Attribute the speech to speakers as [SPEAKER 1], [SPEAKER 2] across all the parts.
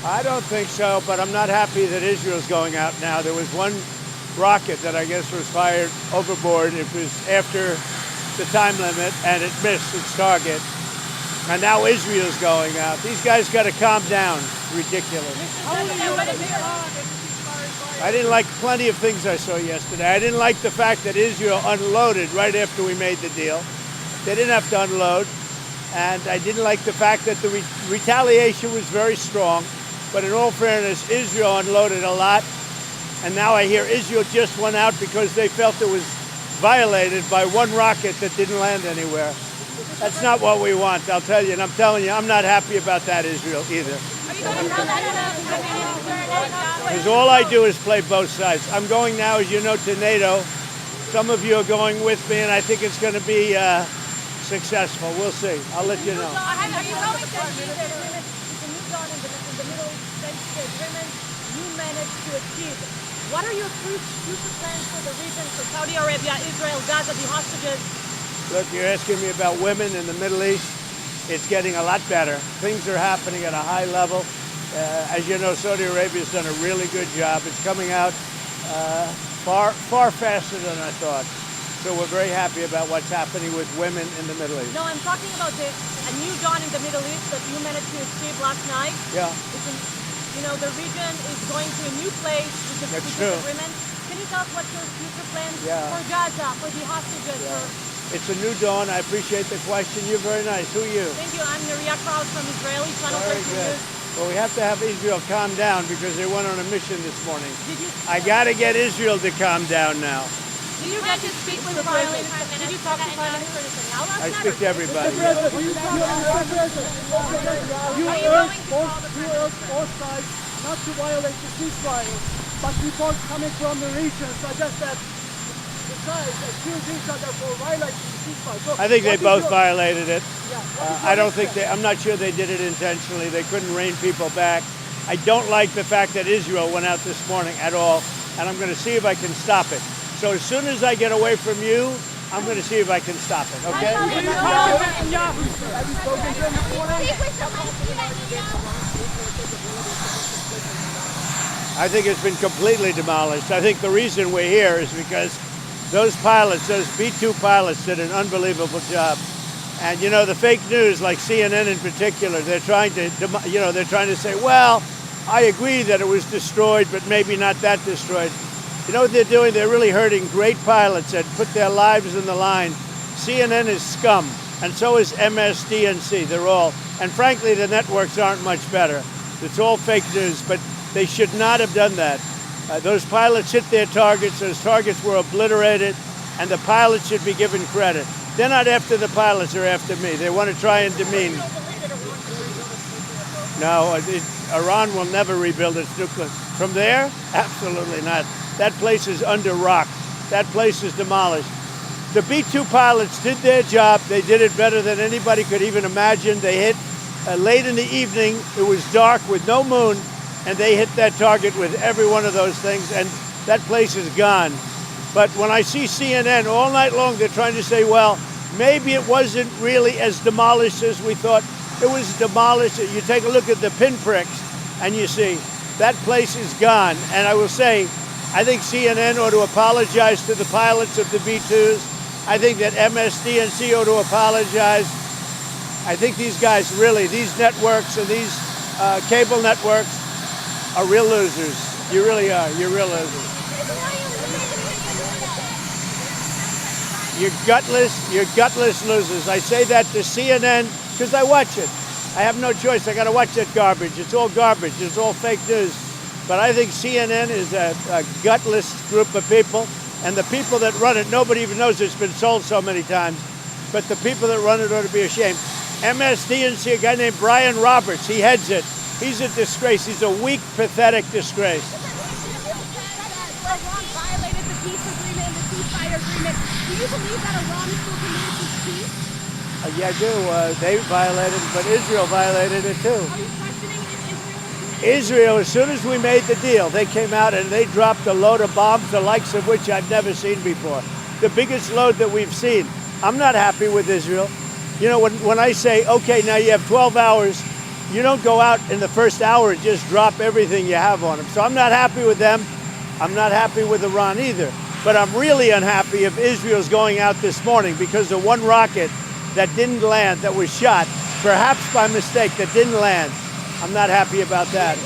[SPEAKER 1] I don't think so, but I'm not happy that Israel's going out now. There was one rocket that I guess was fired overboard. It was after the time limit, and it missed its target. And now Israel's going out. These guys got to calm down. Ridiculous. I didn't like plenty of things I saw yesterday. I didn't like the fact that Israel unloaded right after we made the deal. They didn't have to unload. And I didn't like the fact that the retaliation was very strong. But in all fairness, Israel unloaded a lot. And now I hear Israel just went out because they felt it was violated by one rocket that didn't land anywhere. That's not what we want, I'll tell you. And I'm telling you, I'm not happy about that, Israel, either. Because all I do is play both sides. I'm going now, as you know, to NATO. Some of you are going with me, and I think it's going to be successful. We'll see. I'll let you know.
[SPEAKER 2] Are you going to achieve the agreement? It's a new dawn in the Middle East agreement you managed to achieve. What are your future plans for the region, for Saudi Arabia, Israel, Gaza, the hostages?
[SPEAKER 1] Look, you're asking me about women in the Middle East. It's getting a lot better. Things are happening at a high level. As you know, Saudi Arabia's done a really good job. It's coming out far faster than I thought. So we're very happy about what's happening with women in the Middle East.
[SPEAKER 2] No, I'm talking about a new dawn in the Middle East that you managed to achieve last night.
[SPEAKER 1] Yeah.
[SPEAKER 2] The region is going to a new place with the agreement. Can you tell us what your future plans for Gaza, for the hostages?
[SPEAKER 1] It's a new dawn. I appreciate the question. You're very nice. Who are you?
[SPEAKER 2] Thank you. I'm Nariya Krause from Israeli Channel 13 News.
[SPEAKER 1] Well, we have to have Israel calm down because they went on a mission this morning. I got to get Israel to calm down now.
[SPEAKER 2] Did you get to speak with the Prime Minister? Did you talk to Prime Minister Netanyahu?
[SPEAKER 1] I speak to everybody.
[SPEAKER 3] You urge both sides not to violate the ceasefire, but reports coming from the region suggest that the sides accuse each other for violating the ceasefire. So
[SPEAKER 1] I think they both violated it. I'm not sure they did it intentionally. They couldn't rein people back. I don't like the fact that Israel went out this morning at all, and I'm going to see if I can stop it. So as soon as I get away from you, I'm going to see if I can stop it, okay? I think it's been completely demolished. I think the reason we're here is because those pilots, those B-2 pilots, did an unbelievable job. And you know, the fake news, like CNN in particular, they're trying to say, well, I agree that it was destroyed, but maybe not that destroyed. You know what they're doing? They're really hurting great pilots that put their lives in the line. CNN is scum, and so is MSDNC. They're all, and frankly, the networks aren't much better. It's all fake news, but they should not have done that. Those pilots hit their targets. Those targets were obliterated, and the pilots should be given credit. They're not after the pilots, they're after me. They want to try and demean. No, Iran will never rebuild its nuclear. From there? Absolutely not. That place is under rock. That place is demolished. The B-2 pilots did their job. They did it better than anybody could even imagine. They hit late in the evening. It was dark with no moon, and they hit that target with every one of those things, and that place is gone. But when I see CNN all night long, they're trying to say, well, maybe it wasn't really as demolished as we thought. It was demolished. You take a look at the pinpricks, and you see that place is gone. And I will say, I think CNN ought to apologize to the pilots of the B-2s. I think that MSDNC ought to apologize. I think these guys really, these networks and these cable networks are real losers. You really are. You're real losers. You're gutless losers. I say that to CNN because I watch it. I have no choice. I got to watch that garbage. It's all garbage. It's all fake news. But I think CNN is a gutless group of people. And the people that run it, nobody even knows it's been sold so many times. But the people that run it ought to be ashamed. MSDNC, a guy named Brian Roberts, he heads it. He's a disgrace. He's a weak, pathetic disgrace.
[SPEAKER 4] Iran violated the peace agreement and the ceasefire agreement. Do you believe that Iran is still committed to peace?
[SPEAKER 1] Yeah, I do. They violated it, but Israel violated it too.
[SPEAKER 4] Are you questioning Israel?
[SPEAKER 1] Israel, as soon as we made the deal, they came out and they dropped a load of bombs, the likes of which I've never seen before. The biggest load that we've seen. I'm not happy with Israel. You know, when I say, okay, now you have 12 hours, you don't go out in the first hour and just drop everything you have on them. So I'm not happy with them. I'm not happy with Iran either. But I'm really unhappy if Israel's going out this morning because of one rocket that didn't land, that was shot, perhaps by mistake, that didn't land. I'm not happy about that.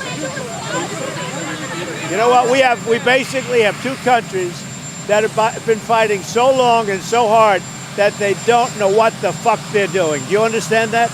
[SPEAKER 1] You know what? We basically have two countries that have been fighting so long and so hard that they don't know what the fuck they're doing. Do you understand that?